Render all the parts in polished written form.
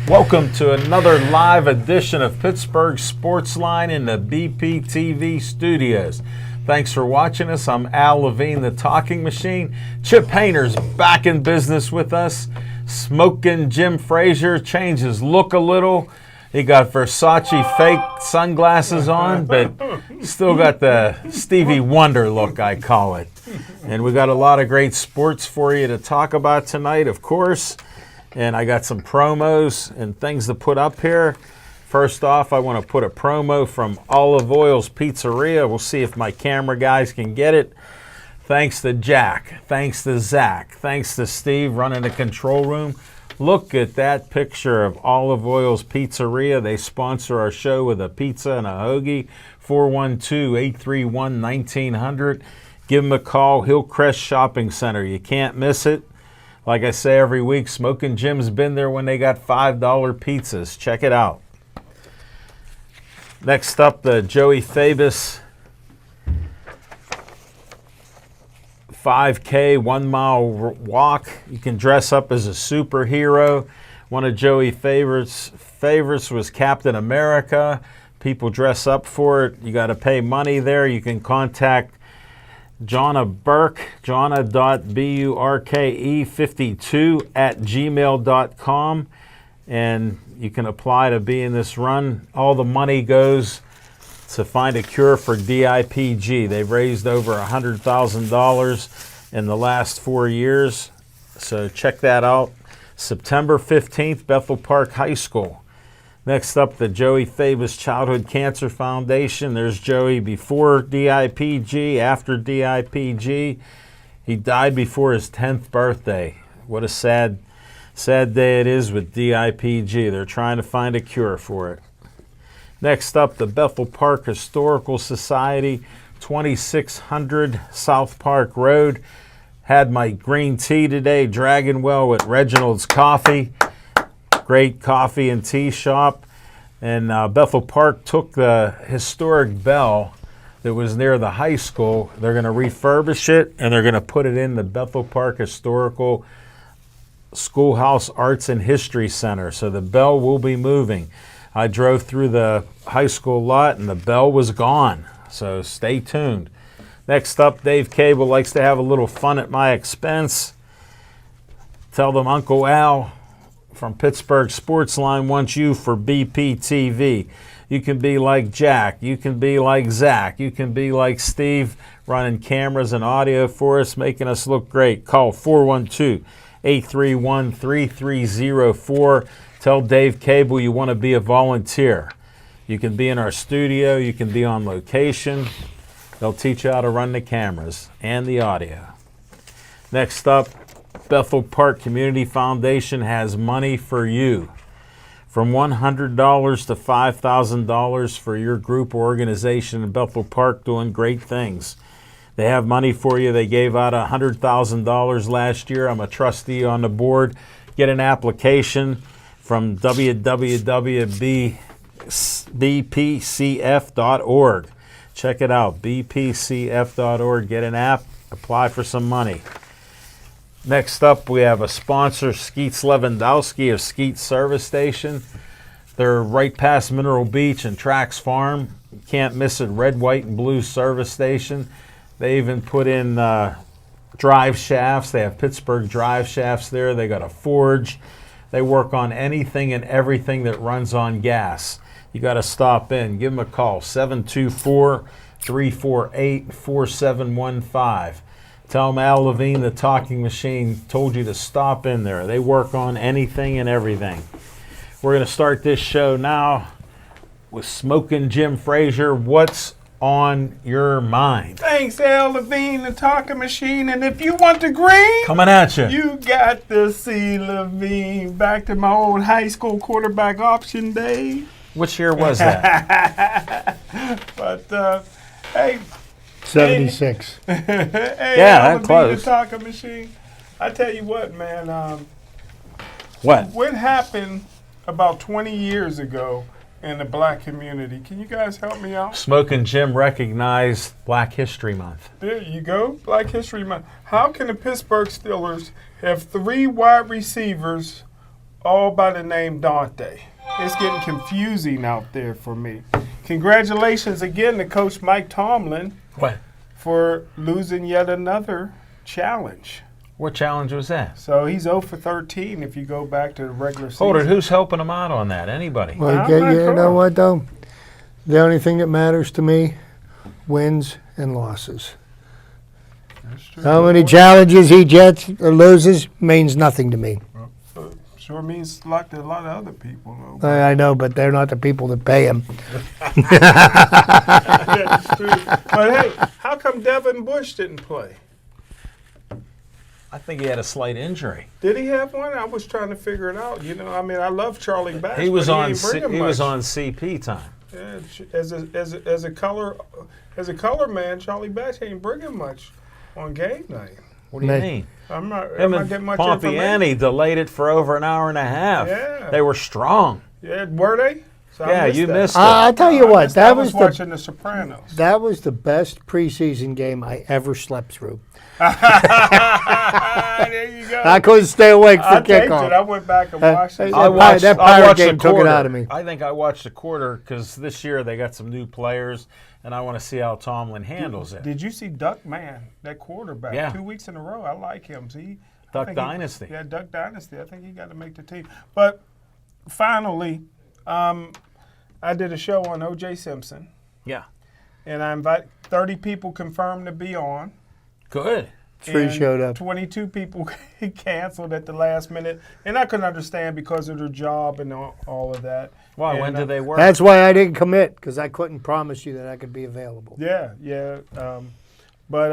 Welcome to another live edition of Pittsburgh Sportsline in the BPTV studios. Thanks for watching us. I'm Al Levine, the Talking Machine. Chip Hayner's back in business with us. Smoking Jim Frazier changed his look a little. He got Versace fake sunglasses on, but still got the Stevie Wonder look, I call it. And we got a lot of great sports for you to talk about tonight, of course. And I got some promos and things to put up here. First off, I want to put a promo from Olive Oil's Pizzeria. We'll see if my camera guys can get it. Thanks to Jack. Thanks to Zach. Thanks to Steve running the control room. Look at that picture of Olive Oil's Pizzeria. They sponsor our show with a pizza and a hoagie. 412-831-1900. Give them a call. Hillcrest Shopping Center. You can't miss it. Like I say every week, Smoking Jim's been there when they got $5 pizzas. Check it out. Next up, the Joey Fabus 5K 1 mile walk. You can dress up as a superhero. One of Joey favorites was Captain America. People dress up for it. You got to pay money there. You can contact Jonna Burke, jonna.burke52@gmail.com, and you can apply to be in this run. All the money goes to find a cure for DIPG. They've raised over $100,000 in the last 4 years, so check that out. September 15th, Bethel Park High School. Next up, the Joey Fabus Childhood Cancer Foundation. There's Joey before DIPG, after DIPG. He died before his 10th birthday. What a sad day it is with DIPG. They're trying to find a cure for it. Next up, the Bethel Park Historical Society, 2600 South Park Road. Had my green tea today, Dragon Well with Reynolds coffee. Great coffee and tea shop. And Bethel Park took the historic bell that was near the high school. They're going to refurbish it, and they're going to put it in the Bethel Park Historical Schoolhouse Arts and History Center. So the bell will be moving. I drove through the high school lot, and the bell was gone. So stay tuned. Next up, Dave Cable likes to have a little fun at my expense. Tell them Uncle Al from Pittsburgh Sportsline wants you for BPTV. You can be like Jack. You can be like Zach. You can be like Steve, running cameras and audio for us, making us look great. Call 412-831-3304. Tell Dave Cable you want to be a volunteer. You can be in our studio. You can be on location. They'll teach you how to run the cameras and the audio. Next up, Bethel Park Community Foundation has money for you. From $100 to $5,000 for your group or organization in Bethel Park doing great things. They have money for you. They gave out $100,000 last year. I'm a trustee on the board. Get an application from www.bpcf.org. Check it out, bpcf.org. Get an app, apply for some money. Next up, we have a sponsor, Skeets Lewandowski of Skeets Service Station. They're right past Mineral Beach and Trax Farm. You can't miss it, red, white, and blue service station. They even put in drive shafts. They have Pittsburgh drive shafts there. They got a forge. They work on anything and everything that runs on gas. You got to stop in. Give them a call, 724-348-4715. Tell them Al Levine, the Talking Machine, told you to stop in there. They work on anything and everything. We're going to start this show now with Smoking Jim Frazier. What's on your mind? Thanks, Al Levine, the Talking Machine. And if you want the green, coming at you. You got to see Levine. Back to my old high school quarterback option day. Which year was that? But, hey. 76. Hey, yeah, that close. The Talking Machine. I tell you what, man. What happened about 20 years ago in the black community? Can you guys help me out? Smoking Jim recognized Black History Month. There you go, Black History Month. How can the Pittsburgh Steelers have 3 wide receivers all by the name Dante. It's getting confusing out there for me. Congratulations again to Coach Mike Tomlin for losing yet another challenge. What challenge was that? So he's 0 for 13 if you go back to the regular season. Hold it. Who's helping him out on that? Anybody? Well, you know what, though? The only thing that matters to me, wins and losses. That's true. How many challenges he gets or loses means nothing to me. Sure means a lot to a lot of other people, though. I know, but they're not the people that pay him. That's true. But hey, how come Devin Bush didn't play? I think he had a slight injury. Did he have one? I was trying to figure it out. You know, I mean, I love Charlie Bass. He was but on. He, ain't He was much. on CP time. Yeah, as a color man, Charlie Bass ain't bringing much on game night. What do you mean? I'm not getting much Pompiani delayed it for over an hour and a half. Yeah. They were strong. Yeah, were they? So Yeah, you missed it. I'll tell you what, I was watching The Sopranos. That was the best preseason game I ever slept through. There you go. I couldn't stay awake for I taped kickoff. it. I went back and watched it. That Pirate game took it out of me. I think I watched a quarter because this year they got some new players, and I want to see how Tomlin handles it. Did you see Duck Man, that quarterback? Yeah. 2 weeks in a row. I like him. Duck Dynasty. Duck Dynasty. I think he got to make the team. But finally, I did a show on J Simpson. Yeah. And I invited 30 people confirmed to be on. Good. 3 showed up. 22 people canceled at the last minute. And I couldn't understand because of their job and all of that. Why? And, when did they work? That's why I didn't commit, because I couldn't promise you that I could be available. Yeah. But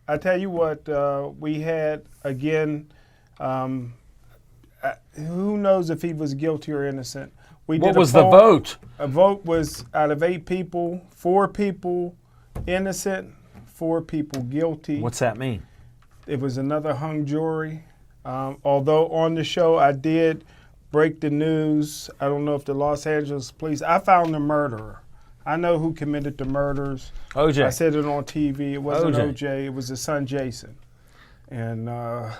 I tell you what, we had, again, who knows if he was guilty or innocent. What was the vote? A vote was out of 8 people, 4 people innocent, 4 people guilty. What's that mean? It was another hung jury. Although on the show I did break the news. I don't know if the Los Angeles police, I found the murderer. I know who committed the murders. OJ. I said it on TV. It wasn't OJ. OJ. It was his son Jason. And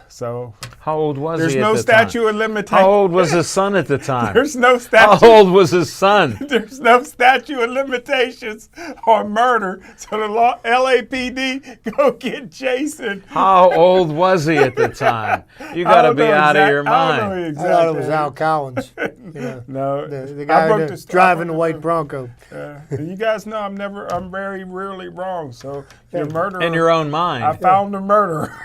so How old was there's he at no the statute time? of limitations. How old was his son at the time? There's no How statute. old was his son? There's no statute of limitations on murder. So the LAPD go get Jason. How old was he at the time? You got to be out of your I don't know mind. I thought it was exactly. Al Collins. No, The I guy broke that's the driving the white Bronco. And you guys know I'm very rarely wrong. So the murderer. In your own mind. I found the murderer.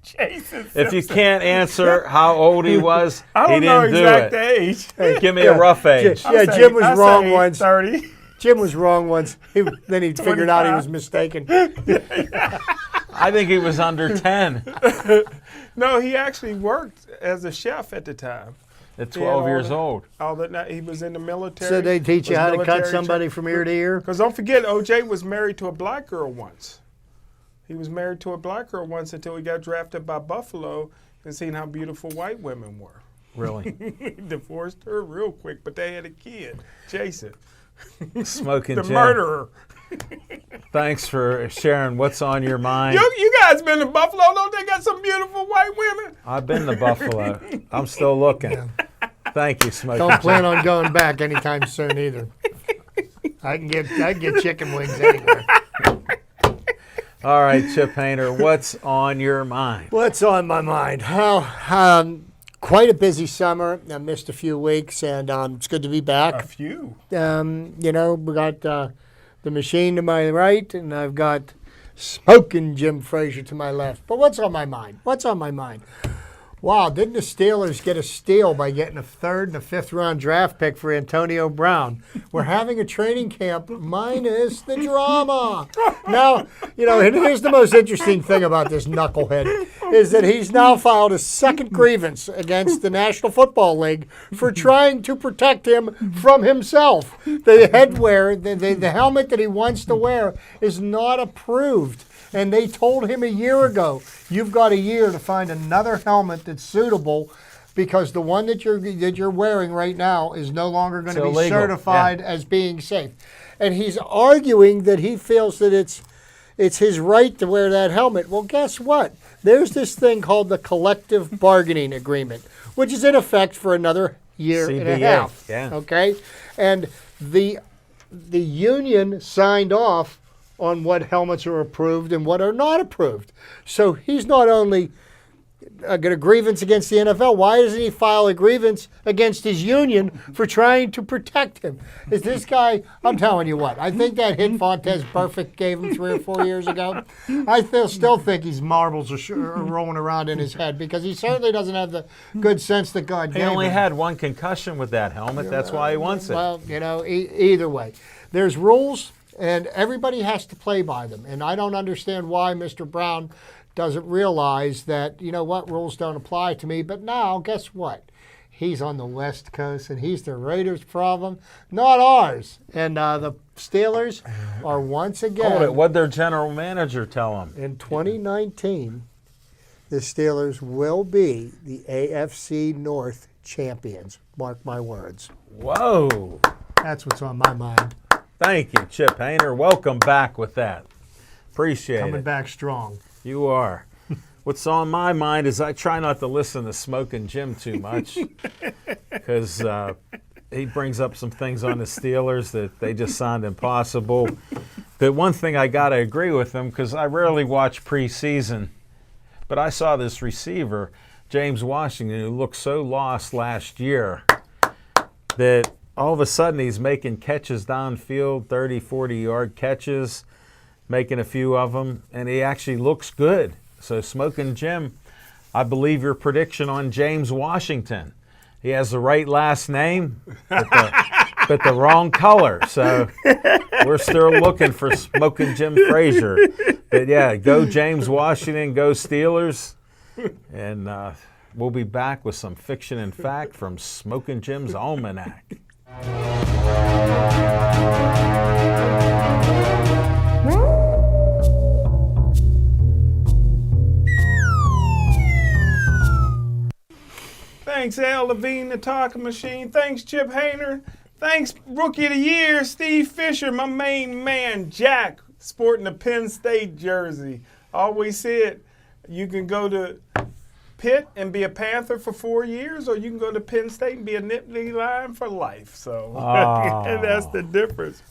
Jason If you Simpson. can't answer how old he was, I he don't know didn't do exact it. age. Give me a rough age. Yeah, Jim was wrong once. 30. Jim was wrong once. Then he figured out he was mistaken. I think he was under 10 No, he actually worked as a chef at the time. at 12 all years the- old. All that night he was in the military. So they teach you was how to cut military somebody from ear to ear? Because don't forget, OJ was married to a black girl once. He was married to a black girl once until he got drafted by Buffalo and seen how beautiful white women were. Really. He divorced her real quick, but they had a kid, Jason, Smoking the Jim. murderer. Thanks for sharing what's on your mind. You guys been to Buffalo? Don't they got some beautiful white women? I've been to Buffalo. I'm still looking. Thank you, Smoking Don't Jim. plan on going back anytime soon either. I can get chicken wings anywhere. All right, Chip Hainer, what's on your mind? What's on my mind? Quite a busy summer. I missed a few weeks, and it's good to be A back. few. We got the machine to my right, and I've got smoking Jim Frazier to my left. But what's on my mind? Wow, didn't the Steelers get a steal by getting a 3rd and a 5th round draft pick for Antonio Brown? We're having a training camp minus the drama. Now, and here's the most interesting thing about this knucklehead is that he's now filed a second grievance against the National Football League for trying to protect him from himself. The headwear, the helmet that he wants to wear is not approved. And they told him a year ago, you've got a year to find another helmet that's suitable because the one that you're wearing right now is no longer going to be illegal. certified as being safe. And he's arguing that he feels that it's his right to wear that helmet. Well, guess what? There's this thing called the collective bargaining agreement, which is in effect for another year and a CBA, half. yeah. Okay, and the union signed off on what helmets are approved and what are not approved. So he's not only got a grievance against the NFL. Why doesn't he file a grievance against his union for trying to protect him? Is this guy, I'm telling you what, I think that hit Fontes Perfect gave him 3 or 4 years ago. I still think his marbles are rolling around in his head because he certainly doesn't have the good sense that God He gave only him. had one concussion with that helmet. That's why he wants it. Well, either way. There's rules, and everybody has to play by them. And I don't understand why Mr. Brown doesn't realize that, rules don't apply to me. But now, guess what? He's on the West Coast, and he's the Raiders' problem, not ours. And the Steelers are once again. Hold it. What'd their general manager tell him? In 2019, the Steelers will be the AFC North champions. Mark my words. Whoa. That's what's on my mind. Thank you, Chip Hayner. Welcome back with that. Appreciate Coming it. back strong. You are. What's on my mind is I try not to listen to Smoking Jim too much because he brings up some things on the Steelers that they just sound impossible. But one thing I got to agree with him because I rarely watch preseason, but I saw this receiver, James Washington, who looked so lost last year that all of a sudden he's making catches downfield, 30, 40-yard catches, making a few of them, and he actually looks good. So Smoking Jim, I believe your prediction on James Washington. He has the right last name, but the wrong color. So we're still looking for Smoking Jim Frazier. But yeah, go James Washington, go Steelers. And we'll be back with some fiction and fact from Smoking Jim's Almanac. Thanks, Al Levine, the talking machine. Thanks, Chip Hayner. Thanks, Rookie of the Year, Steve Fisher, my main man, Jack, sporting the Penn State jersey. Always said you can go to Pitt and be a Panther for 4 years, or you can go to Penn State and be a Nittany Lion for life. So that's the difference.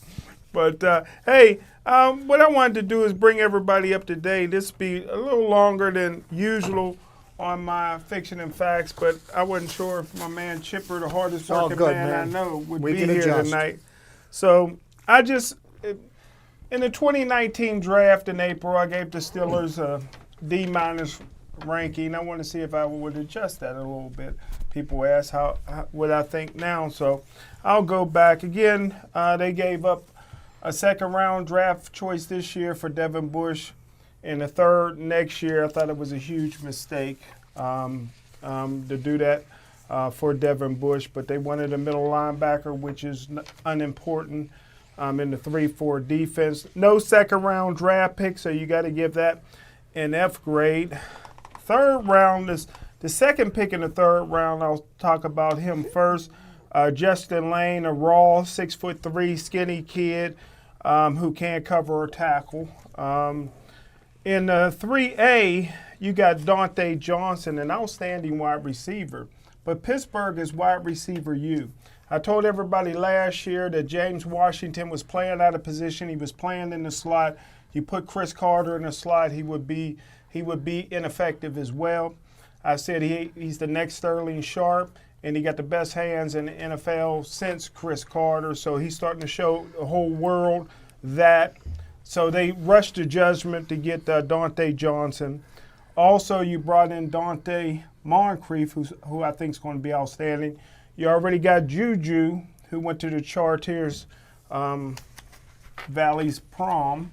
But, hey, what I wanted to do is bring everybody up to date. This will be a little longer than usual on my fiction and facts, but I wasn't sure if my man Chipper, the hardest working man I know, would be here tonight. So I just, in the 2019 draft in April, I gave the Steelers a D- ranking. I want to see if I would adjust that a little bit. People ask how what I think now, so I'll go back again. They gave up a second-round draft choice this year for Devin Bush, and a third next year. I thought it was a huge mistake to do that for Devin Bush, but they wanted a middle linebacker, which is unimportant in the 3-4 defense. No second-round draft pick, so you got to give that an F grade. Third round is the second pick in the third round. I'll talk about him first. Justin Lane, a raw 6'3" skinny kid who can't cover or tackle. In 3A, you got Dante Johnson, an outstanding wide receiver. But Pittsburgh is wide receiver U. I told everybody last year that James Washington was playing out of position. He was playing in the slot. You put Chris Carter in the slot, he would be ineffective as well. I said he's the next Sterling Sharp, and he got the best hands in the NFL since Chris Carter. So he's starting to show the whole world that. So they rushed to judgment to get Dante Johnson. Also, you brought in Dante Moncrief, who I think is going to be outstanding. You already got Juju, who went to the Chartiers Valley's prom.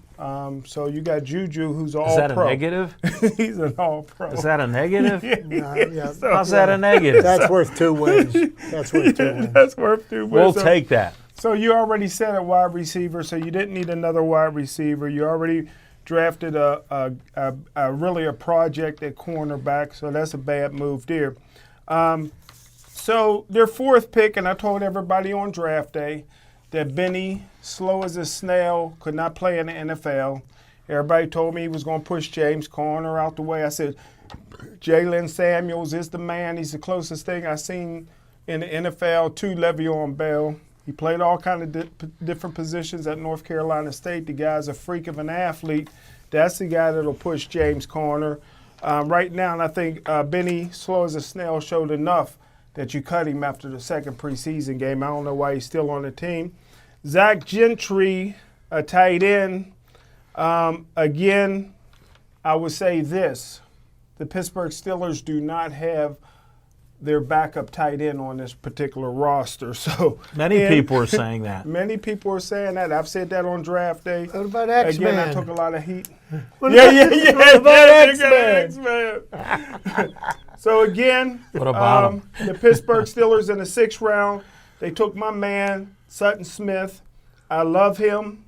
So you got Juju, who's all-pro. Is that a negative? He's an all-pro. Is that a negative? Yeah. How's that a negative? That's worth 2 wins. That's worth 2 wins. That's worth 2 We'll wins. take that. So you already said a wide receiver, so you didn't need another wide receiver. You already drafted a really a project at cornerback, so that's a bad move there. So their fourth pick, and I told everybody on draft day that Benny, slow as a snail, could not play in the NFL. Everybody told me he was going to push James Conner out the way. I said, Jalen Samuels is the man. He's the closest thing I've seen in the NFL to Le'Veon Bell. He played all kind of different positions at North Carolina State. The guy's a freak of an athlete. That's the guy that'll push James Conner. Right now, and I think Benny, slow as a snail, showed enough that you cut him after the second preseason game. I don't know why he's still on the team. Zach Gentry, a tight end. Again, I would say this. The Pittsburgh Steelers do not have their backup tight end on this particular roster. So Many people are saying that. Many people are saying that. I've said that on draft day. What about X-Men? Again, I took a lot of heat. What about X-Men? So again, What about the Pittsburgh Steelers in the 6th round, they took my man, Sutton Smith. I love him.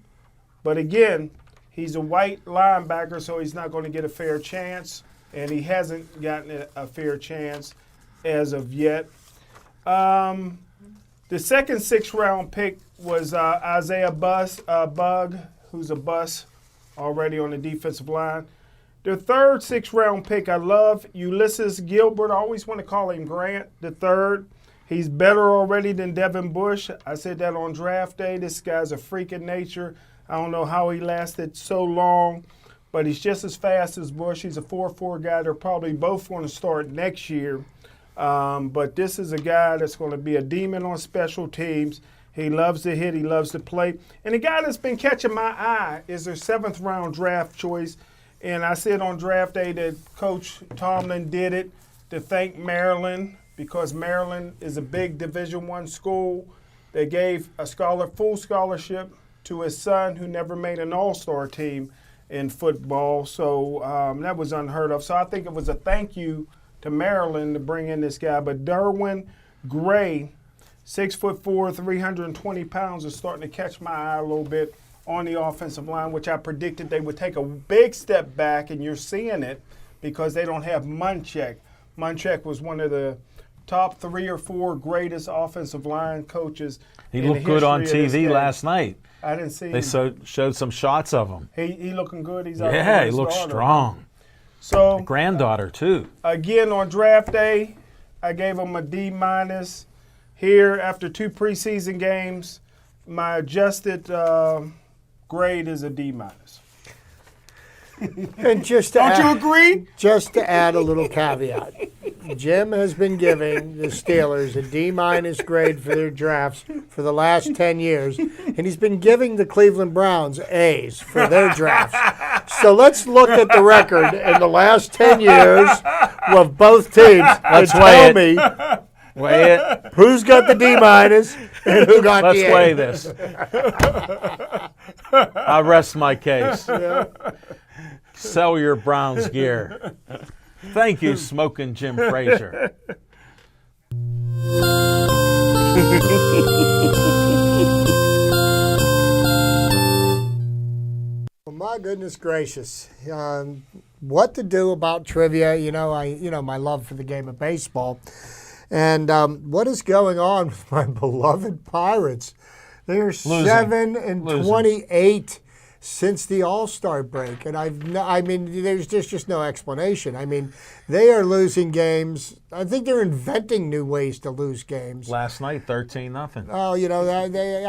But again, he's a white linebacker, so he's not going to get a fair chance. And he hasn't gotten a fair chance as of yet. The second 6th round pick was Isaiah Bug, who's a bust already on the defensive line. The third 6th round pick, I love Ulysses Gilbert. I always want to call him Grant, the third. He's better already than Devin Bush. I said that on draft day. This guy's a freak in nature. I don't know how he lasted so long, but he's just as fast as Bush. He's a 4.4 guy. They're probably both going to start next year. But this is a guy that's going to be a demon on special teams. He loves to hit. He loves to play. And the guy that's been catching my eye is their 7th round draft choice. And I said on draft day that Coach Tomlin did it to thank Maryland, because Maryland is a big Division I school. They gave a full scholarship to his son, who never made an all-star team in football. So that was unheard of. So I think it was a thank you to Maryland to bring in this guy. But Darwin Gray, 6'4", 320 pounds, is starting to catch my eye a little bit on the offensive line, which I predicted they would take a big step back, and you're seeing it because they don't have Munchak. Munchak was one of the top 3 or 4 greatest offensive line coaches. He looked good on TV last night. I didn't see They showed some shots of him. He looking good. He's out Yeah, he looks strong. So Granddaughter, too. Again, on draft day, I gave him a D-. Here, after 2 preseason games, my adjusted grade is a D-. And just to Don't you agree? Just to add a little caveat, Jim has been giving the Steelers a D- grade for their drafts for the last 10 years, and he's been giving the Cleveland Browns A's for their drafts. So let's look at the record in the last 10 years of both teams. Let's tell weigh me Weigh it. who's got the D- and who got Let's the A. weigh this. I rest my case. Yeah. Sell your Browns gear. Thank you, Smoking Jim Frazier. Well, my goodness gracious, what to do about trivia? My love for the game of baseball, and what is going on with my beloved Pirates? They are 7-28 since the All-Star break, and there's just no explanation. I mean, they are losing games. I think they're inventing new ways to lose games. Last night, 13-0. Oh,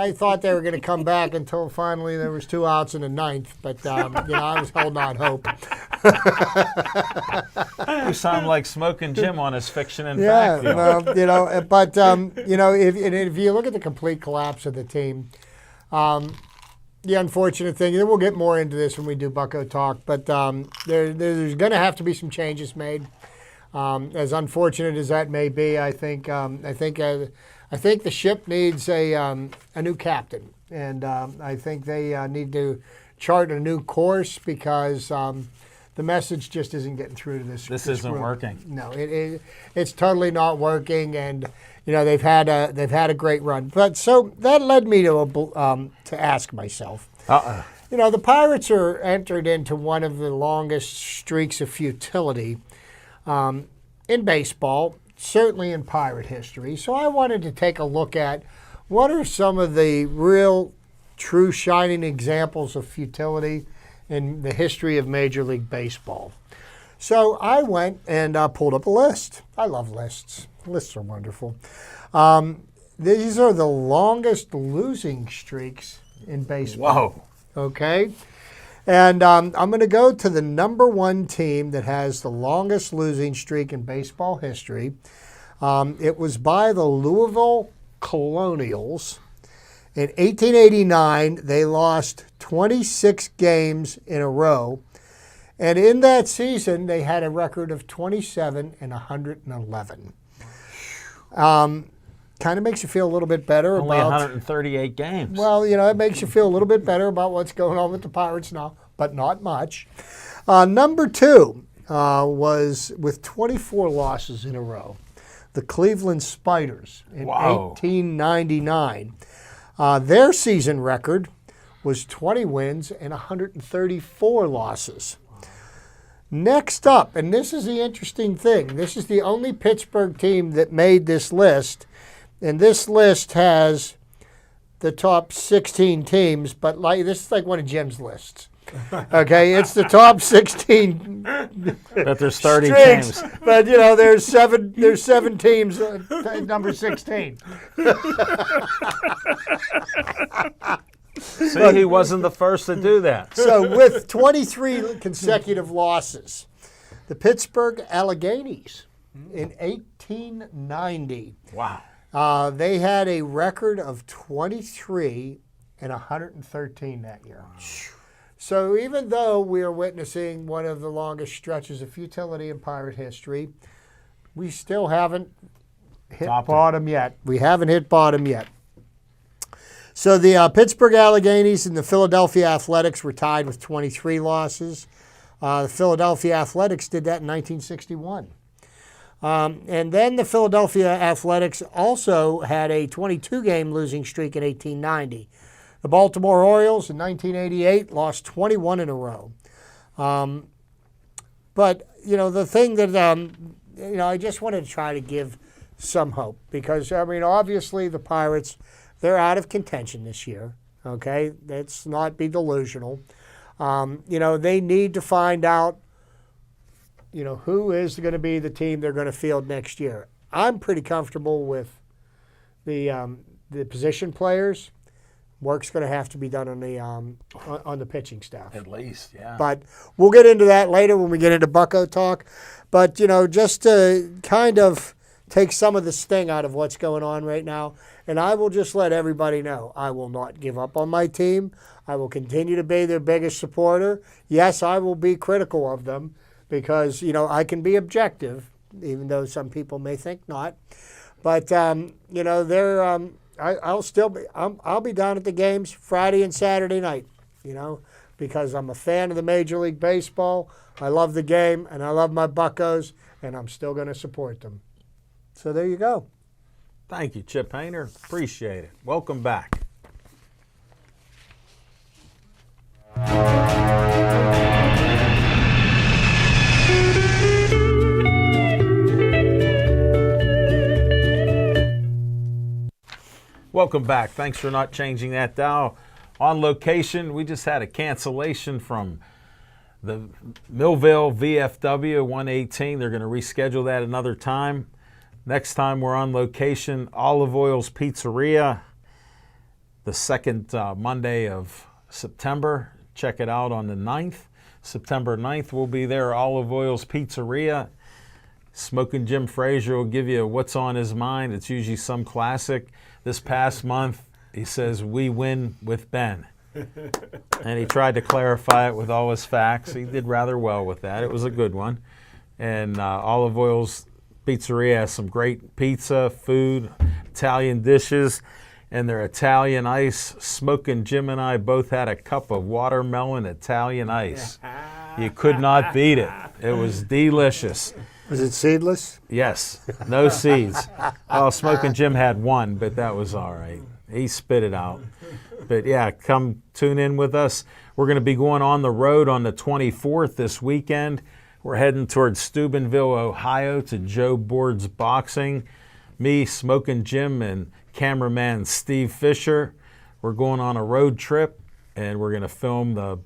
I thought they were going to come back until finally there was 2 outs in the 9th, but I was holding out hope. You sound like Smoking Jim on his Fiction and Yeah, Fact deal. if you look at the complete collapse of the team, the unfortunate thing, and we'll get more into this when we do Bucko Talk, but there's going to have to be some changes made. As unfortunate as that may be, I think the ship needs a new captain, and I think they need to chart a new course because the message just isn't getting through to this. This isn't room. working. No, it's totally not working, and they've had a great run. But so that led me to ask myself. The Pirates are entered into one of the longest streaks of futility in baseball, certainly in Pirate history. So I wanted to take a look at what are some of the real, true, shining examples of futility in the history of Major League Baseball. So I went and pulled up a list. I love lists. Lists are wonderful. These are the longest losing streaks in baseball. Whoa. Okay. And I'm going to go to the number one team that has the longest losing streak in baseball history. It was by the Louisville Colonials. In 1889, they lost 26 games in a row. And in that season, they had a record of 27-111. Kind of makes you feel a little bit better Only about 138 games. Well, it makes you feel a little bit better about what's going on with the Pirates now, but not much. Number two was with 24 losses in a row, the Cleveland Spiders in 1899. Their season record was 20 wins and 134 losses. Next up, and this is the interesting thing, this is the only Pittsburgh team that made this list. And this list has the top 16 teams, but this is like one of Jim's lists. Okay, it's the top 16. But there's 30 streaks, teams. but there's seven teams, number 16. See, he wasn't the first to do that. So with 23 consecutive losses, the Pittsburgh Alleghenies in 1890. Wow. They had a record of 23-113 that year. So even though we are witnessing one of the longest stretches of futility in Pirate history, we still haven't hit bottom yet. We haven't hit bottom yet. So the Pittsburgh Alleghenies and the Philadelphia Athletics were tied with 23 losses. The Philadelphia Athletics did that in 1961. And then the Philadelphia Athletics also had a 22-game losing streak in 1890. The Baltimore Orioles in 1988 lost 21 in a row. But, the thing that, I just wanted to try to give some hope because, obviously the Pirates, they're out of contention this year, okay? Let's not be delusional. They need to find out who is going to be the team they're going to field next year. I'm pretty comfortable with the position players. Work's going to have to be done on the pitching staff. At least, yeah. But we'll get into that later when we get into Bucko talk. But, just to kind of take some of the sting out of what's going on right now, and I will just let everybody know, I will not give up on my team. I will continue to be their biggest supporter. Yes, I will be critical of them, because, I can be objective, even though some people may think not. But, they're, I'll be down at the games Friday and Saturday night, because I'm a fan of the Major League Baseball. I love the game, and I love my Buccos, and I'm still going to support them. So there you go. Thank you, Chip Hayner. Appreciate it. Welcome back. Welcome back. Thanks for not changing that dial. On location, we just had a cancellation from the Millville VFW 118. They're going to reschedule that another time. Next time we're on location, Olive Oil's Pizzeria, the second Monday of September. Check it out on the 9th. September 9th, we'll be there, Olive Oil's Pizzeria. Smoking Jim Frazier will give you what's on his mind. It's usually some classic. This past month, he says, "We win with Ben." And he tried to clarify it with all his facts. He did rather well with that. It was a good one. And Olive Oil's Pizzeria has some great pizza, food, Italian dishes, and their Italian ice. Smoking Jim and I both had a cup of watermelon Italian ice. You could not beat it. It was delicious. Was it seedless? Yes, no seeds. Well, Smoking Jim had one, but that was all right. He spit it out. But yeah, come tune in with us. We're going to be going on the road on the 24th this weekend. We're heading towards Steubenville, Ohio to Joe Board's Boxing. Me, Smoking Jim, and cameraman Steve Fisher. We're going on a road trip, and we're going to film the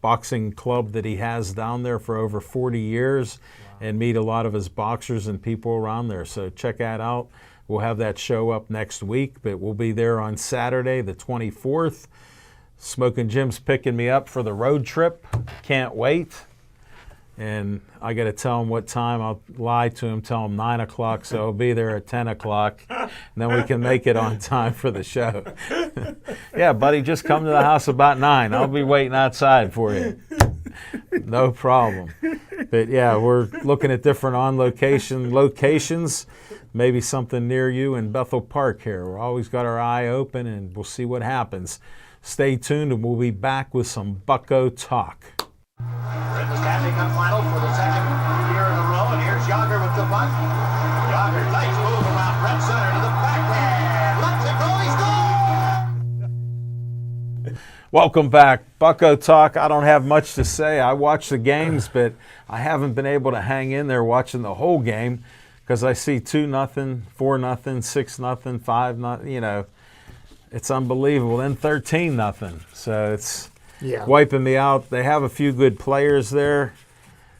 boxing club that he has down there for over 40 years and meet a lot of his boxers and people around there. So check that out. We'll have that show up next week, but we'll be there on Saturday, the 24th. Smoking Jim's picking me up for the road trip. Can't wait. And I got to tell him what time. I'll lie to him, tell him 9 o'clock, so I'll be there at 10 o'clock. And then we can make it on time for the show. Yeah, buddy, just come to the house about 9. I'll be waiting outside for you. No problem. But, yeah, we're looking at different on-location locations, maybe something near you in Bethel Park here. We've always got our eye open, and we'll see what happens. Stay tuned, and we'll be back with some Bucko talk. The Stanley Cup final for the second year in a row, and here's Yager with the puck. Yager, nice move around right center to the backhand. Lets it go, he scores! Welcome back. Bucko Talk. I don't have much to say. I watch the games, but I haven't been able to hang in there watching the whole game because I see 2-0, 4-0, 6-0, 5-0, you know. It's unbelievable. Then 13-0. So it's wiping me out. They have a few good players there.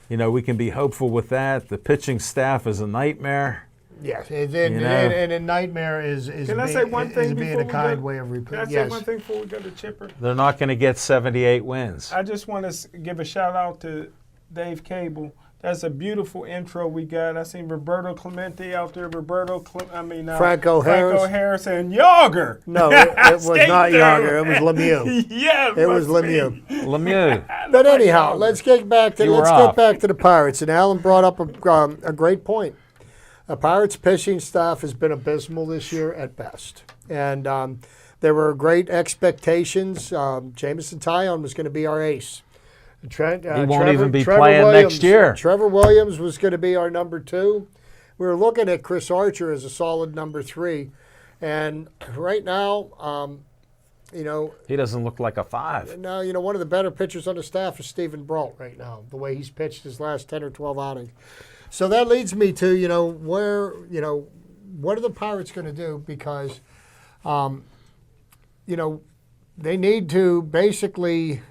You know, we can be hopeful with that. The pitching staff is a nightmare. Yes, and a nightmare is Can I say one thing being before a we kind go? way of Can I repeating. say one thing before we go to Chipper? They're not going to get 78 wins. I just want to give a shout out to Dave Cable. That's a beautiful intro we got. I seen Roberto Clemente out there. Franco Harris and Yager. No, it was not Yager. It was Lemieux. Yeah, it was Lemieux. Lemieux. But anyhow, let's get back to the Pirates. And Alan brought up a great point. The Pirates pitching staff has been abysmal this year at best, and there were great expectations. Jamison Tyone was going to be our ace. He won't even be playing next year. Trevor Williams was going to be our number 2. We were looking at Chris Archer as a solid number 3. And right now, he doesn't look like a 5. No, one of the better pitchers on the staff is Stephen Brault right now, the way he's pitched his last 10 or 12 outings. So that leads me to, what are the Pirates going to do? Because, they need to basically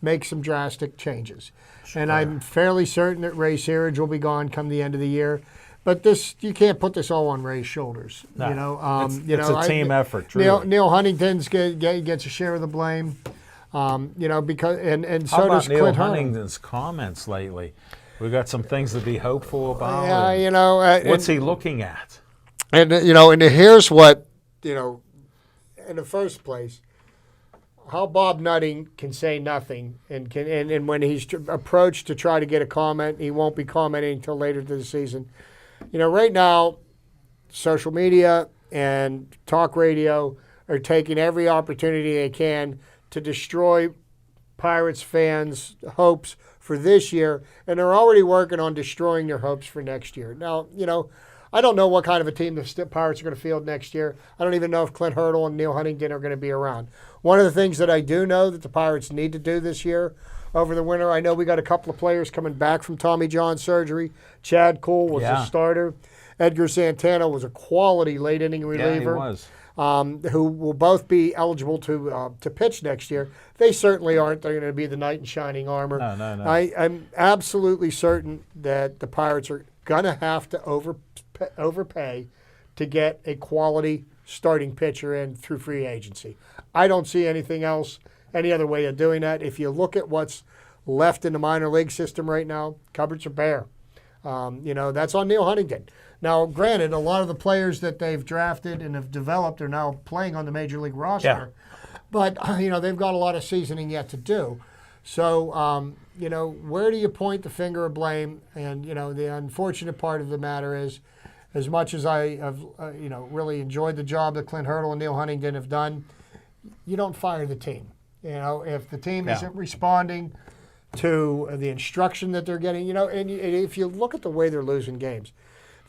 make some drastic changes. Sure. And I'm fairly certain that Ray Searage will be gone come the end of the year. But you can't put this all on Ray's shoulders. No, it's a team effort. Truly. Neil Huntington gets a share of the blame. Because and so How about does Neil Clint Huntington's comments lately? We've got some things to be hopeful about. What's he looking at? And here's what in the first place. How Bob Nutting can say nothing, and when he's approached to try to get a comment, he won't be commenting until later this season. Right now, social media and talk radio are taking every opportunity they can to destroy Pirates fans' hopes for this year, and they're already working on destroying their hopes for next year. Now, I don't know what kind of a team the Pirates are going to field next year. I don't even know if Clint Hurdle and Neil Huntington are going to be around. One of the things that I do know that the Pirates need to do this year over the winter, I know we got a couple of players coming back from Tommy John surgery. Chad Cole was a starter. Edgar Santana was a quality late inning reliever. Yeah, he was. Who will both be eligible to pitch next year. They certainly aren't. They're going to be the knight in shining armor. No. I'm absolutely certain that the Pirates are going to have to overpay to get a quality starting pitcher in through free agency. I don't see anything else, any other way of doing that. If you look at what's left in the minor league system right now, cupboards are bare. That's on Neil Huntington. Now, granted, a lot of the players that they've drafted and have developed are now playing on the major league roster. Yeah. But, they've got a lot of seasoning yet to do. So, where do you point the finger of blame? And, the unfortunate part of the matter is, as much as I have, really enjoyed the job that Clint Hurdle and Neil Huntington have done, you don't fire the team. If the team isn't responding to the instruction that they're getting, and if you look at the way they're losing games,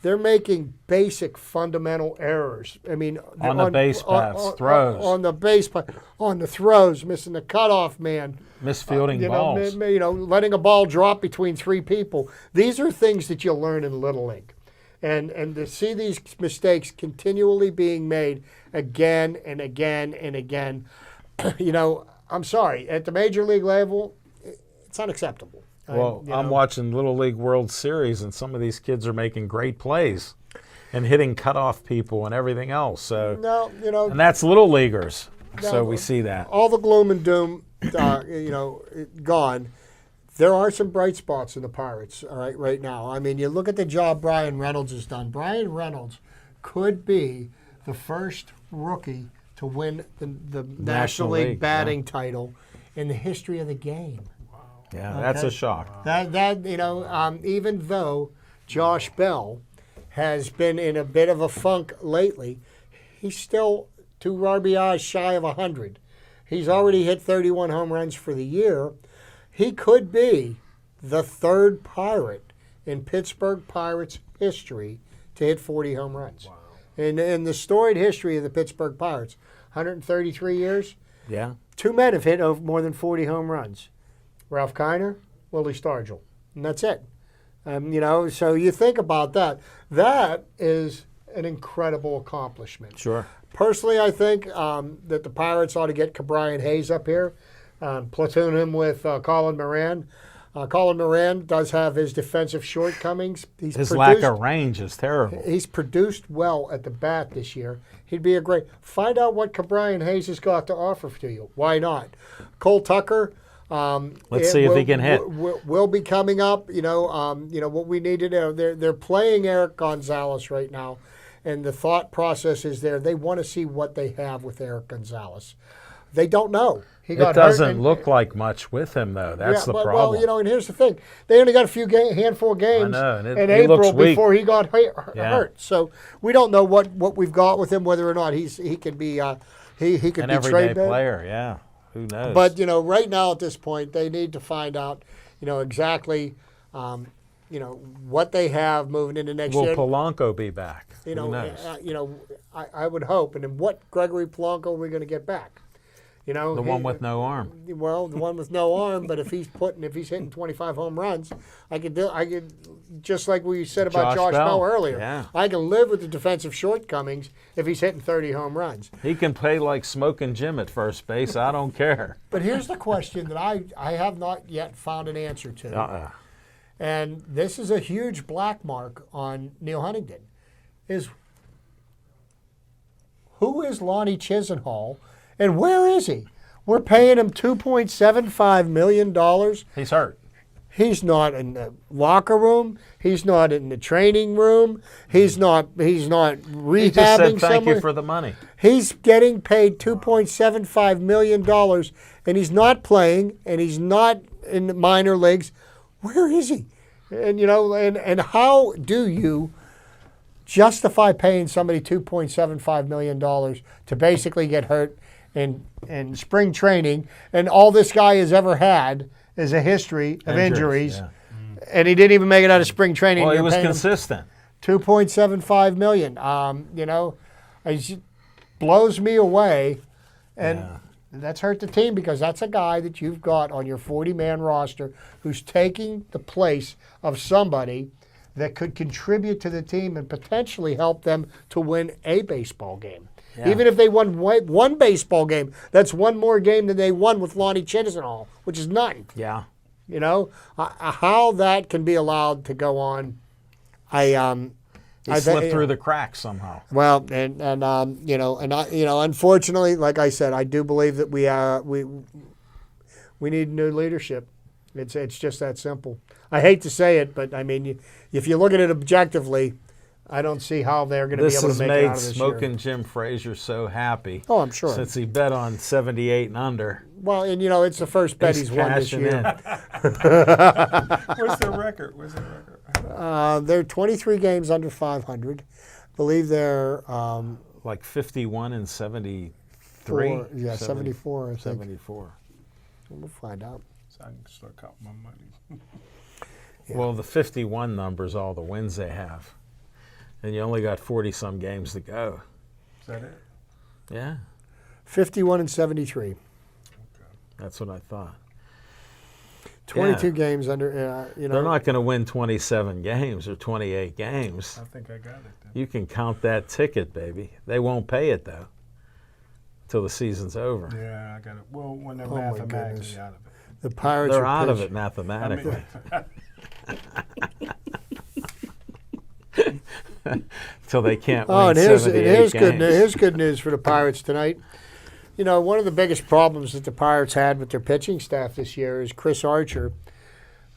they're making basic fundamental errors. I mean, on the base paths, throws. On the base path, on the throws, missing the cutoff man. Misfielding balls. Letting a ball drop between 3 people. These are things that you'll learn in Little League. And to see these mistakes continually being made again and again and again, I'm sorry. At the major league level, It's unacceptable. Well, I'm watching Little League World Series, and some of these kids are making great plays and hitting cutoff people and everything else. So, No, and that's little leaguers. No, So we see that. all the gloom and doom, gone. There are some bright spots in the Pirates, all right, right now. I mean, you look at the job Brian Reynolds has done. Brian Reynolds could be the first rookie to win the National League batting title in the history of the game. Yeah, that's a shock. Even though Josh Bell has been in a bit of a funk lately, he's still 2 RBIs shy of 100. He's already hit 31 home runs for the year. He could be the third Pirate in Pittsburgh Pirates history to hit 40 home runs. Wow. In the storied history of the Pittsburgh Pirates, 133 years, Yeah. 2 men have hit over more than 40 home runs. Ralph Kiner, Willie Stargell, and that's it. So you think about that. That is an incredible accomplishment. Sure. Personally, I think that the Pirates ought to get Cabrian Hayes up here, platoon him with Colin Moran. Colin Moran does have his defensive shortcomings. His lack of range is terrible. He's produced well at the bat this year. He'd be a great. Find out what Cabrian Hayes has got to offer to you. Why not? Cole Tucker. Let's see if he can hit. Will be coming up. What we need to know. They're playing Eric Gonzalez right now, and the thought process is there. They want to see what they have with Eric Gonzalez. They don't know. It doesn't look like much with him, though. That's the problem. Well, and here's the thing. They only got a handful of games in April before he got hurt. So we don't know what we've got with him, whether or not he can be he could an be everyday traded. player. Yeah, who knows? But right now at this point, they need to find out exactly what they have moving into next year. Will Polanco be back? Who knows? I would hope. And then what Gregory Polanco are we going to get back? The one with no arm. Well, the one with no arm, but if he's hitting 25 home runs, I could just like we said about Josh Bell earlier. Yeah. I can live with the defensive shortcomings if he's hitting 30 home runs. He can play like Smoking Jim at first base. I don't care. But here's the question that I have not yet found an answer to. And this is a huge black mark on Neil Huntington. Who is Lonnie Chisenhall? And where is he? We're paying him $2.75 million. He's hurt. He's not in the locker room. He's not in the training room. He's not rehabbing He just said thank somewhere. you for the money. He's getting paid $2.75 million, and he's not playing, and he's not in the minor leagues. Where is he? And and how do you justify paying somebody $2.75 million to basically get hurt in spring training, and all this guy has ever had is a history of injuries, and he didn't even make it out of spring training. Well, he was consistent. $2.75 million. It blows me away, and that's hurt the team because that's a guy that you've got on your 40-man roster who's taking the place of somebody that could contribute to the team and potentially help them to win a baseball game. Yeah. Even if they won one baseball game, that's one more game than they won with Lonnie Chisenhall, which is nothing. Yeah. How that can be allowed to go on, he slipped through the cracks somehow. Well, unfortunately, like I said, I do believe that we need new leadership. It's just that simple. I hate to say it, but I mean, if you look at it objectively, I don't see how they're going to be able to make it out of this year. This has made Smoking Jim Frazier so happy. Oh, I'm sure. Since he bet on 78 and under. Well, and it's the first bet he's won this year. What's their record? They're 23 games under 500. I believe they're like 51 and 73. 74. I think. 74. We'll find out. So I can start counting my money. Well, the 51 number's all the wins they have. And you only got 40-some games to go. Is that it? Yeah. 51 and 73. Okay. That's what I thought. 22 games under, They're not going to win 27 games or 28 games. I think I got it then. You can count that ticket, baby. They won't pay it, though, till the season's over. Yeah, I got it. Well, when they're mathematically out of it. The Pirates They're are out of pitch- it mathematically. Till they can't Oh, win and here's 78 good news. games. Here's good news for the Pirates tonight. You know, one of the biggest problems that the Pirates had with their pitching staff this year is Chris Archer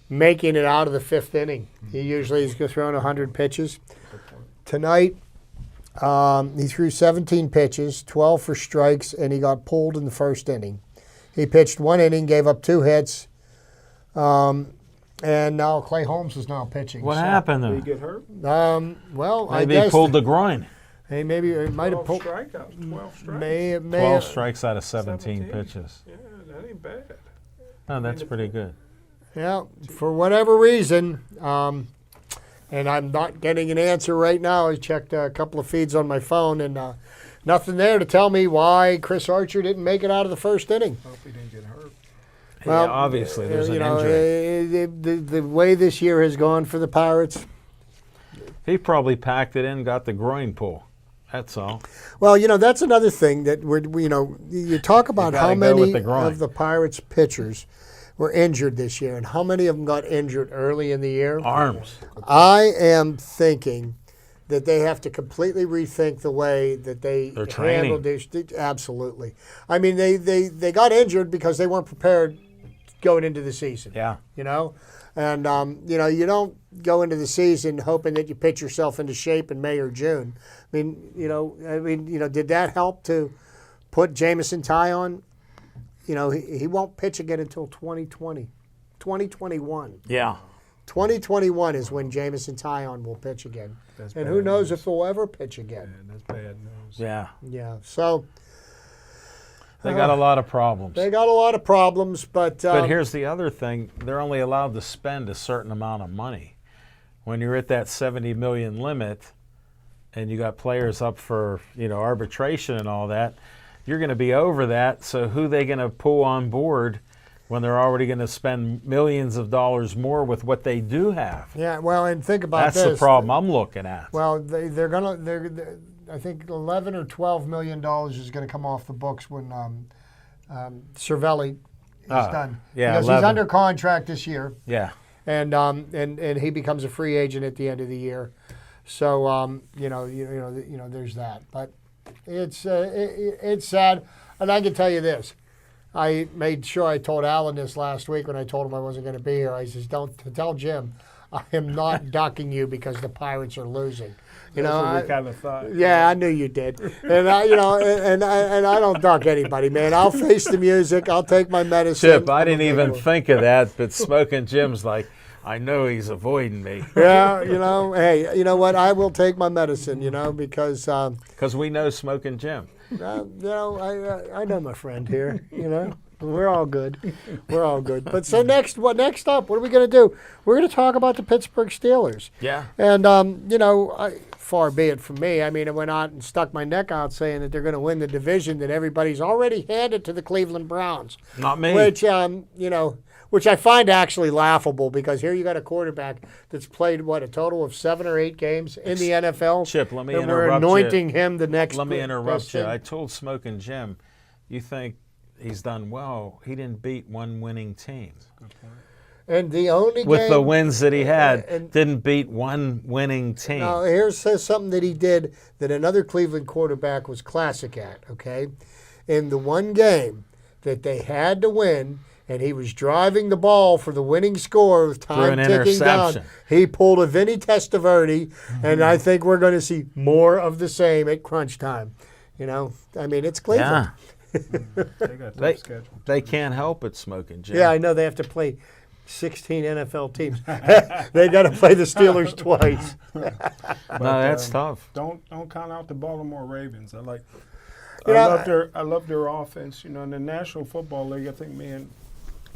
making it out of the fifth inning. He usually is throwing 100 pitches. Tonight, he threw 17 pitches, 12 for strikes, and he got pulled in the first inning. He pitched 1 inning, gave up 2 hits, and now Clay Holmes is now pitching. What So, happened Did he there? get hurt? Well, I Maybe guess he pulled the groin. Hey, maybe it might have 12 pulled. strikeouts, 12 strikes. May 12 strikes out of 17 17. pitches. Yeah, that ain't bad. Oh, that's pretty good. Yeah, for whatever reason, and I'm not getting an answer right now. I checked a couple of feeds on my phone, and nothing there to tell me why Chris Archer didn't make it out of the first inning. Hope he didn't get hurt. Well, yeah, obviously, there's an you know, injury. the way this year has gone for the Pirates. He probably packed it in, got the groin pull. That's all. Well, you know, that's another thing that you talk about how gotta go with many the groin. of the Pirates pitchers were injured this year, and how many of them got injured early in the year. Arms. I am thinking that they have to completely rethink the way that Their handle training. this. Absolutely. I mean, they got injured because they weren't prepared going into the season. Yeah. You know? And, you don't go into the season hoping that you pitch yourself into shape in May or June. I mean, did that help to put Jamison Ty on? You know, he won't pitch again until 2021. Yeah. 2021 is when Jamison Tyon will pitch again. That's And bad who knows news. if he'll ever pitch again. Man, that's bad news. Yeah. Yeah, so They got a lot of problems. they got a lot of problems, but Here's the other thing. They're only allowed to spend a certain amount of money. When you're at that 70 million limit and you got players up for, arbitration and all that, you're going to be over that. So who they going to pull on board when they're already going to spend millions of dollars more with what they do have? yeah, well, and think about That's this. the problem I'm looking at. Well, they're I think 11 or 12 million dollars is going to come off the books when Cervelli is done. yeah, because 11. he's under contract this year. Yeah. And he becomes a free agent at the end of the year, so there's that. But it's sad, and I can tell you this: I made sure I told Alan this last week when I told him I wasn't going to be here. I says, "Don't tell Jim, I am not ducking you because the Pirates are losing." You That's know, what we kind of thought. yeah, I knew you did, and I don't duck anybody, man. I'll face the music. I'll take my medicine. Chip, I I'm didn't a big even boy. think of that, but Smoking Jim's like, I know he's avoiding me. Yeah, hey, you know what? I will take my medicine, because, Because we know Smoking Jim. I know my friend here, We're all good. We're all good. But so next up, what are we going to do? We're going to talk about the Pittsburgh Steelers. Yeah. And, far be it from me. I mean, I went out and stuck my neck out saying that they're going to win the division that everybody's already handed to the Cleveland Browns. Not me. Which I find actually laughable because here you got a quarterback that's played, a total of 7 or 8 games in the NFL. Chip, let me and interrupt we're anointing you. him the next Let me interrupt best you. thing. I told Smoking Jim, you think he's done well. He didn't beat one winning team. And the only With game, the wins that he had, and- didn't beat one winning team. Now, here's something that he did that another Cleveland quarterback was classic at, okay? In the one game that they had to win, and he was driving the ball for the winning score with time an ticking down, interception. he pulled a Vinny Testaverde, and I think we're going to see more of the same at crunch time. I mean, it's Cleveland. Yeah. They got a They, tough schedule. they can't help it, Smoking Jim. Yeah, I know they have to play 16 NFL teams. They got to play the Steelers twice. No, that's tough. Don't count out the Baltimore Ravens. I You know, love their offense. In the National Football League, I think me and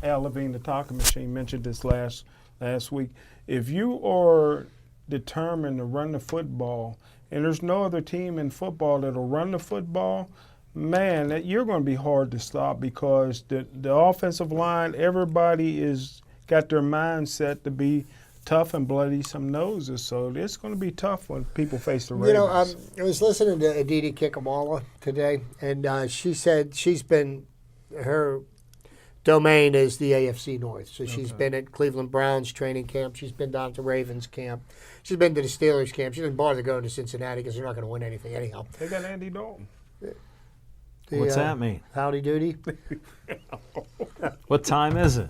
Al Levine, the talking machine, mentioned this last week. If you are determined to run the football, and there's no other team in football that'll run the football, man, you're going to be hard to stop because the offensive line, everybody is got their mindset to be tough and bloody some noses. So it's going to be tough when people face the Ravens. I was listening to Aditi Kikamala today, and she said she's been her domain is the AFC North. So she's been at Cleveland Browns training camp. She's been down to Ravens camp. She's been to the Steelers camp. She doesn't bother going to Cincinnati because they're not going to win anything anyhow. They got Andy Dalton. What's that mean? Howdy doody. What time is it?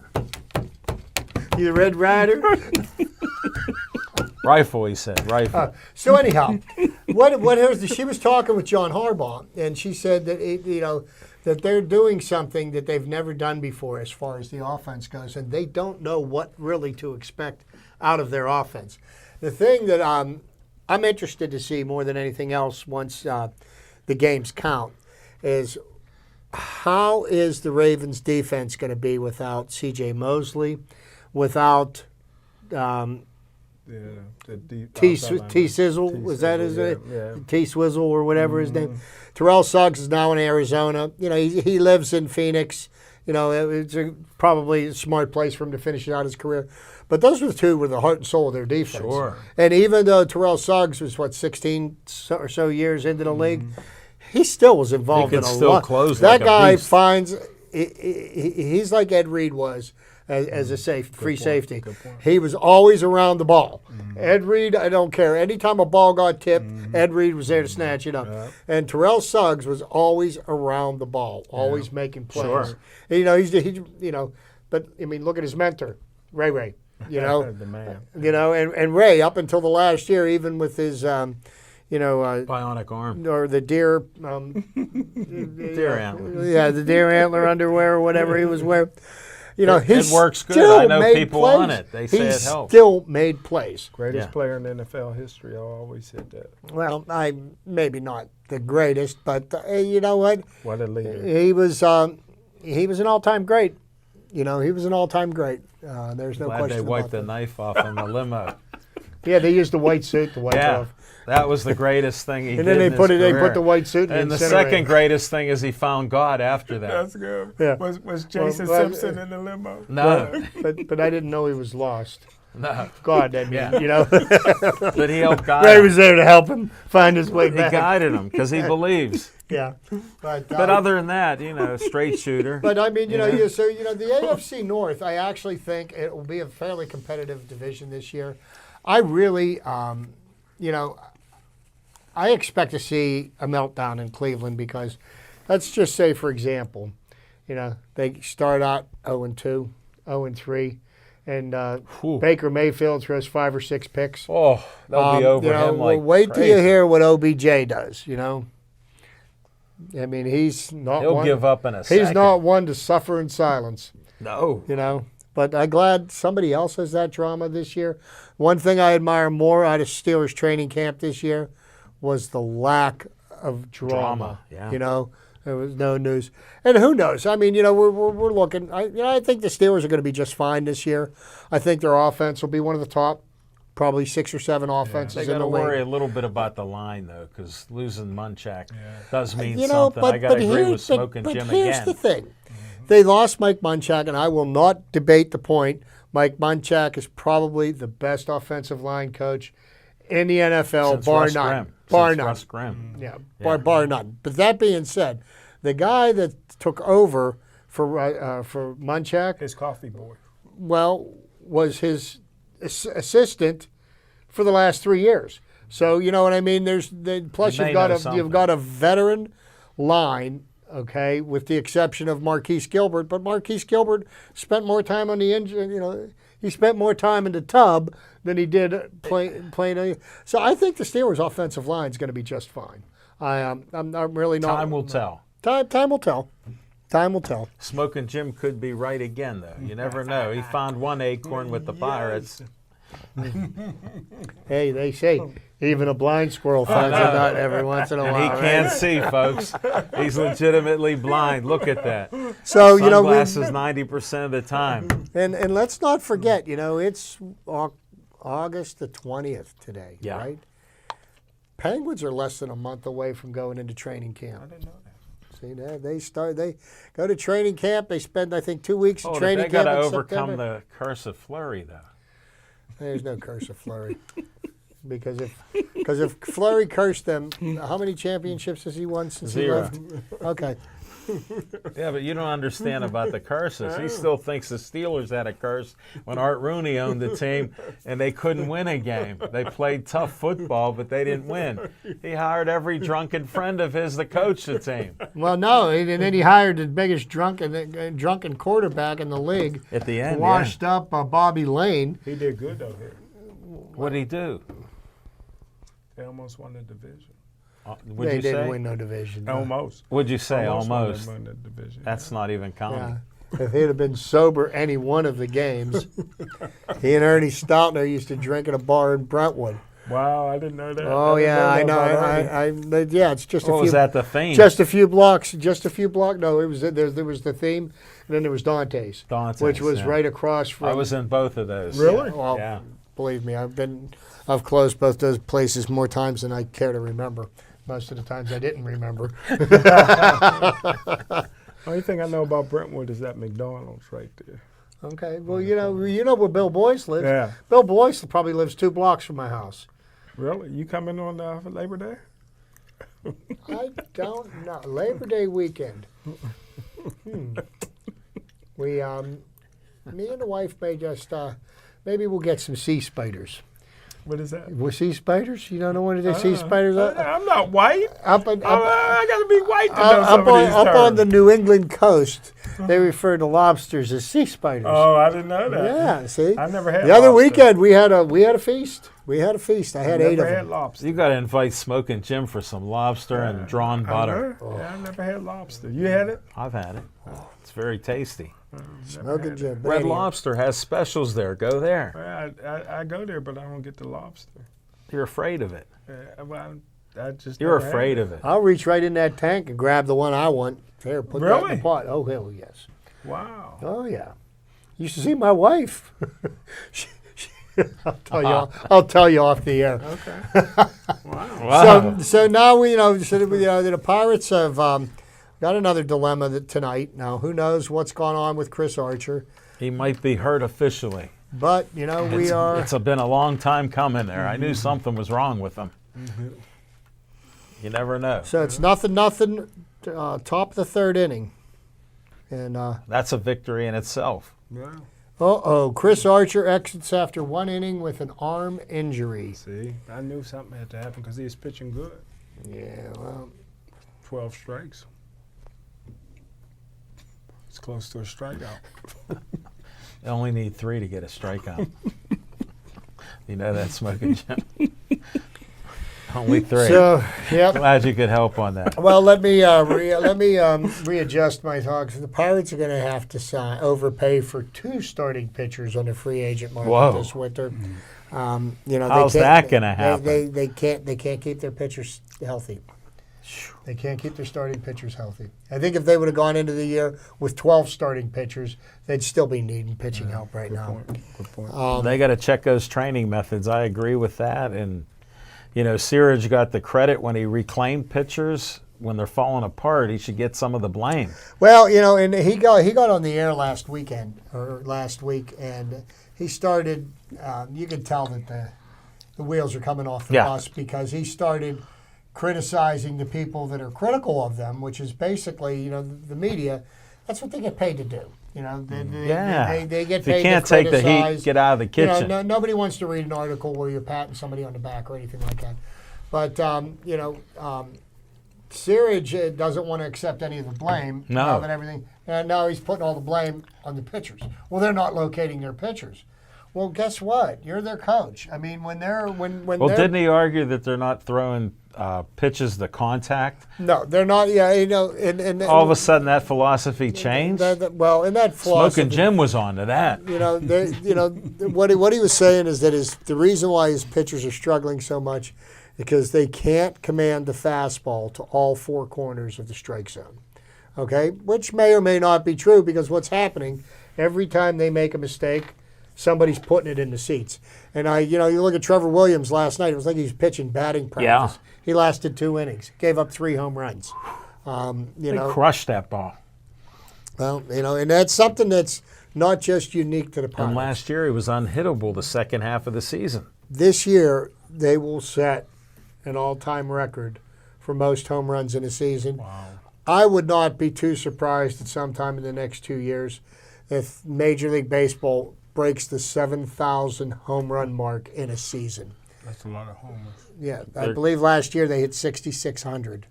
You the Red Rider? Rifle, he said. Rifle. So anyhow, she was talking with John Harbaugh, and she said that that they're doing something that they've never done before as far as the offense goes, and they don't know what really to expect out of their offense. The thing that I'm interested to see more than anything else once the games count is how is the Ravens defense going to be without C.J. Mosley, without T-Sizzle, was that his name? Yeah. T-Swizzle or whatever his name. Terrell Suggs is now in Arizona. He lives in Phoenix. It's probably a smart place for him to finish out his career. But those were the two with the heart and soul of their defense. Sure. And even though Terrell Suggs was, 16 or so years into the league, he still was involved in a still lot. close that like a guy beast. finds he's like Ed Reed was as a free safety. He was always around the ball. Ed Reed, I don't care. Anytime a ball got tipped, Ed Reed was there to snatch it up. And Terrell Suggs was always around the ball, always making plays. Sure. But I mean, look at his mentor, Ray. The man. And Ray up until the last year, even with his Bionic arm. or the deer Deer antler. Yeah, the deer antler underwear or whatever he was wearing. It works good. I know people on it. They say it helps. He still made plays. Greatest Yeah. player in NFL history. I always said that. Well, maybe not the greatest, but you know what? What a leader. He was an all-time great. He was an all-time great. There's no Glad question they about wiped that. the knife off in the limo. Yeah, they used the white suit to wipe Yeah, off. that was the greatest thing he And did. then they in his put career. the white suit in And the incinerator. second greatest thing is he found God after that. That's good. Yeah. Was Jason Well, Simpson in the limo? No, But I didn't know he was lost. no. God, I mean, Yeah. But he helped guide Ray him. was there to help him find his way He back. guided him because he believes. Yeah. But Other than that, straight shooter. But I mean, the AFC North, I actually think it will be a fairly competitive division this year. I really, I expect to see a meltdown in Cleveland because, let's just say, for example, they start out 0-2, 0-3, and Baker Mayfield throws 5 or 6 picks. Oh, they'll be over him like wait till crazy. you hear what OBJ does. I mean, he's not. He'll one, give up in a second. He's not one to suffer in silence. No. But I'm glad somebody else has that drama this year. One thing I admire more out of Steelers training camp this year was the lack of drama. Yeah. There was no news. And who knows? I mean, we're looking. I think the Steelers are going to be just fine this year. I think their offense will be one of the top, probably 6 or 7 offenses They in got the to league. worry a little bit about the line, though, because losing Munchak does mean You know, something. I got to agree with but Smoking Jim here's again. the thing. They lost Mike Munchak, and I will not debate the point. Mike Munchak is probably the best offensive line coach in the NFL, Since bar Russ none. Grimm. Bar Since none. Russ Grimm. Yeah, Yeah. Bar none. But that being said, the guy that took over for Munchak, His coffee boy. was his assistant for the last 3 years. So you know what I mean. Plus He may you've got know you've something. got a veteran line. Okay, with the exception of Marquise Gilbert, but Marquise Gilbert spent more time on the engine. He spent more time in the tub than he did playing. So I think the Steelers' offensive line is going to be just fine. I'm really not. Time will tell. Time will tell. Time will tell. Smoking Jim could be right again, though. You never know. He found one acorn with the Pirates. Hey, they say even a blind squirrel finds a nut every once in a And while. he right? can't see, folks. He's legitimately blind. Look at that. So Sunglasses 90% of the time. and let's not forget, it's August the 20th today, Yeah. right? Penguins are less than a month away from going into training I camp. didn't know that. See, they go to training camp. They spend, I think, 2 weeks in Oh, training they got camp to in overcome September. the curse of Flurry, though. There's no curse of Flurry. Because if Flurry cursed them, how many championships has he won since he 0. left? Okay. Yeah, but you don't understand about the curses. He still thinks the Steelers had a curse when Art Rooney owned the team and they couldn't win a game. They played tough football, but they didn't win. He hired every drunken friend of his to coach the team. Well, no, and then he hired the biggest drunken quarterback in the league. At the end, washed up Bobby Lane. He did good though here. What did he do? They almost won the division. Would They you didn't say? win no division. no. Almost. Would you say almost? Won the division. That's not even Yeah. counting. If he'd have been sober any one of the games, he and Ernie Stoutner used to drink at a bar in Brentwood. Wow, I didn't know that. Oh yeah, I know. Yeah, it's just a What few. was that the theme? Just a few blocks. Just a few blocks. No, it was there was the theme, and then there was Dante's, which was yeah. right across from. I was in both of those. Really? Well, Yeah. believe me, I've closed both those places more times than I care to remember. Most of the times I didn't remember. Only thing I know about Brentwood is that McDonald's right there. Okay, well you know where Bill Boyce lives. Yeah. Bill Boyce probably lives 2 blocks from my house. Really? You coming on Labor Day? I don't know. Labor Day weekend. We me and the wife may just maybe we'll get some sea spiders. What is that? With sea spiders? You don't know what it is? Sea spiders? I'm not white. I got to be white to know some of these up terms. on the New England coast, they refer to lobsters as sea spiders. Oh, I didn't know that. Yeah, see? I never had The other lobster. weekend we had a feast. We had a feast. I had 8 never of had them. lobster. You got to invite Smoking Jim for some lobster and drawn butter. Yeah, I never had lobster. You had it? I've had it. It's very tasty. Smoking Jim. But Red anyhow, Lobster has specials there. Go there. Well, I go there, but I don't get the lobster. You're afraid of it. Well, I just You're never had afraid it. of it. I'll reach right in that tank and grab the one I want. There, put that in Really? the pot. Oh, hell yes. Wow. Oh, yeah. You should see my wife. I'll tell you off the air. Okay. Wow. So now the Pirates have got another dilemma tonight. Now, who knows what's gone on with Chris Archer? He might be hurt officially. But we are. It's been a long time coming there. I knew something was wrong with him. You never know. So it's nothing. Top of the 3rd inning, and That's a victory in itself. Wow. Chris Archer exits after 1 inning with an arm injury. See, I knew something had to happen because he was pitching good. Yeah, well, 12 strikes. It's close to a strikeout. You only need 3 to get a strikeout. You know that, Smoking Jim? Only 3. so yep. Glad you could help on that. Well, let me readjust my thoughts. The Pirates are going to have to overpay for 2 starting pitchers on the free agent market Whoa. this winter. How's that going to happen? They can't keep their pitchers healthy. They can't keep their starting pitchers healthy. I think if they would have gone into the year with 12 starting pitchers, they'd still be needing pitching help right now. Good point. They got to check those training methods. I agree with that. And, Searage got the credit when he reclaimed pitchers. When they're falling apart, he should get some of the blame. Well, and he got on the air last week, and he started. You could tell that the wheels are coming off the bus because he started criticizing the people that are critical of them, which is basically, the media. That's what they get paid to do. They get If you paid can't to take the criticize. heat, get out of the kitchen. Nobody wants to read an article where you're patting somebody on the back or anything like that. But Searage doesn't want to accept any of the blame. No. Now that everything, and now he's putting all the blame on the pitchers. Well, they're not locating their pitchers. Well, guess what? You're their coach. I mean, when Didn't he argue that they're not throwing pitches to contact? No, they're not. Yeah, and All of a sudden, that philosophy changed. and that philosophy. Smoking Jim was on to that. What he was saying is that the reason why his pitchers are struggling so much because they can't command the fastball to all 4 corners of the strike zone. Okay, which may or may not be true because what's happening every time they make a mistake, somebody's putting it in the seats. And you look at Trevor Williams last night. It was like he was pitching batting practice. Yeah. He lasted 2 innings, gave up 3 home runs. They crushed that ball. Well, and that's something that's not just unique to the Pirates. And last year, he was unhittable the second half of the season. This year, they will set an all-time record for most home runs in a season. Wow. I would not be too surprised at sometime in the next 2 years if Major League Baseball breaks the 7,000 home run mark in a season. That's a lot of homers. Yeah, I believe last year they hit 6,600,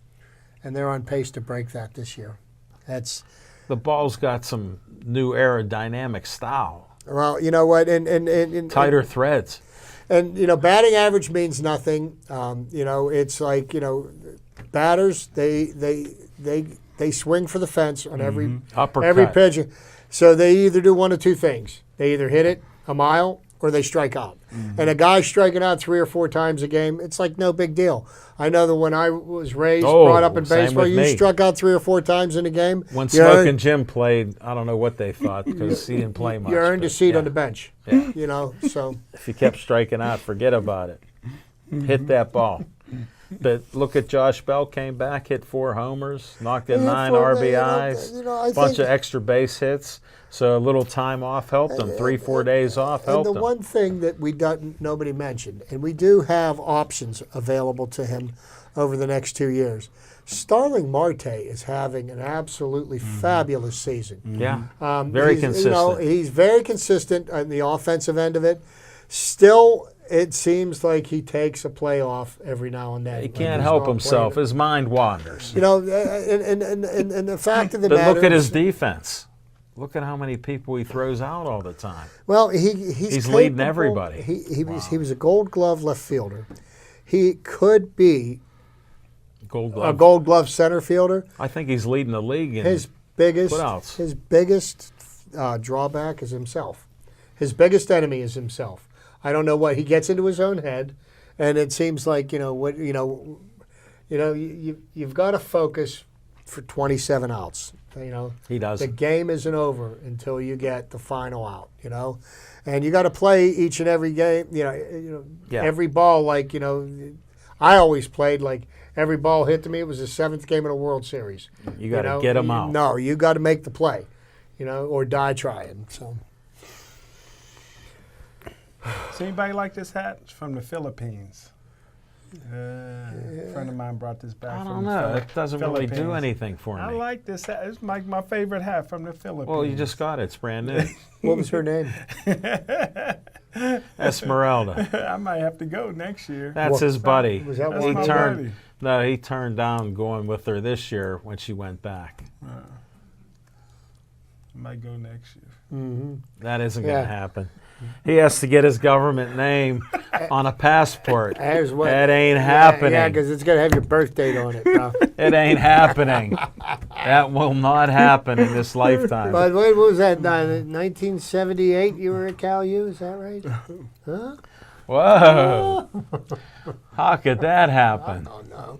and they're on pace to break that this year. That's The ball's got some new aerodynamic style, well, you know what, and tighter threads. And batting average means nothing. It's like batters they swing for the fence on every Uppercut. pitch. So they either do one of two things: they either hit it a mile or they strike out. And a guy striking out 3 or 4 times a game, it's like no big deal. I know that when I was brought up in same baseball, with you me. struck out 3 or 4 times in a game. When Smoking Jim played, I don't know what they thought because he didn't play much. You earned a but seat yeah. on the bench. Yeah. So If you kept striking out, forget about it. Hit that ball. But look at Josh Bell, came back, hit 4 homers, knocked in He hit 9 4, RBIs, I bunch think- of extra base hits. So a little time off helped him. 3-4 days off helped And the him. one thing that nobody mentioned, and we do have options available to him over the next 2 years. Starling Marte is having an absolutely fabulous season. Yeah, very consistent. He's very consistent on the offensive end of it. Still, it seems like he takes a playoff every now and then. He when can't he's help not himself. playing. His mind wanders. And the fact of the But matter look at his is- defense. Look at how many people he throws out all the time. Well, he's leading capable. everybody. He was a Gold Glove left fielder. He could be Gold a Glove. Gold Glove center fielder. I think he's leading the league in His biggest putouts. drawback is himself. His biggest enemy is himself. I don't know what he gets into his own head, and it seems like you've got to focus for 27 outs. He does. The game isn't over until you get the final out. And you got to play each and every game. Every ball like I always played like every ball hit to me. It was the 7th game of the World Series. You got to get him out. No, you got to make the play, or die trying. So. Does anybody like this hat? It's from the Philippines. A friend of mine brought this back I from don't know. It doesn't really do Philippines. anything for I me. like this hat. It's like my favorite hat from the Philippines. Well, you just got it. It's brand new. What was her name? Esmeralda. I might have to go next year. That's his buddy. Was that That's one? my turned. buddy. No, he turned down going with her this year when she went back. I might go next year. Mm-hmm. That isn't going Yeah. to happen. He has to get his government name on a passport. There's what- That ain't happening. Yeah, because it's got to have your birth date on it. Bro. It ain't happening. That will not happen in this lifetime. But what was that? 1978. You were at Cal U. Is that right? Huh? Whoa. How could that happen? Oh no.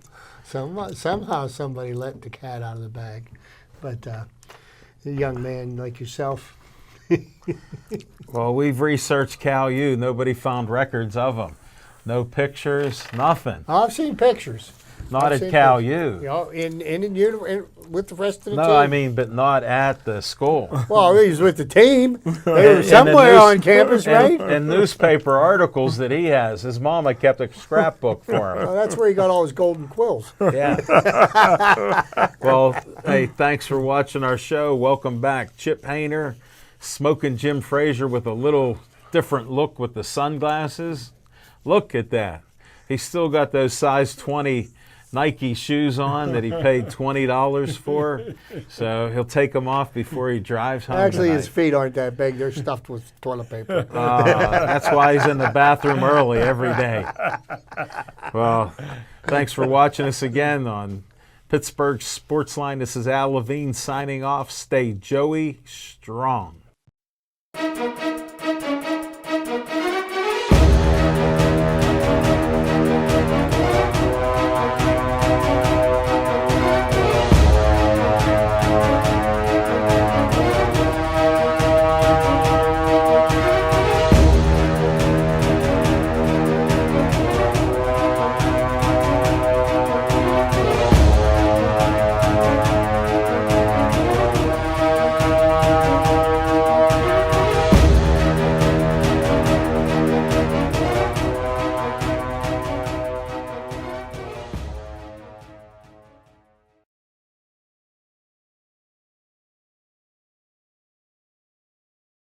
Somehow somebody let the cat out of the bag. But a young man like yourself. Well, we've researched Cal U. Nobody found records of him. No pictures, nothing. I've seen pictures. Not I've at seen Cal pictures. U. With the rest of the No, team. I mean, but not at the school. Well, he was with the team. They And were the somewhere news- on campus, right? And newspaper articles that he has. His mama kept a scrapbook for him. Well, that's where he got all his golden quills. Yeah. Well, hey, thanks for watching our show. Welcome back. Chip Hayner, Smoking Jim Frazier with a little different look with the sunglasses. Look at that. He's still got those size 20 Nike shoes on that he paid $20 for. So he'll take them off before he drives home Actually, tonight. his feet aren't that big. They're stuffed with toilet paper. That's why he's in the bathroom early every day. Well, thanks for watching us again on Pittsburgh Sportsline. This is Al Levine signing off. Stay Joey strong.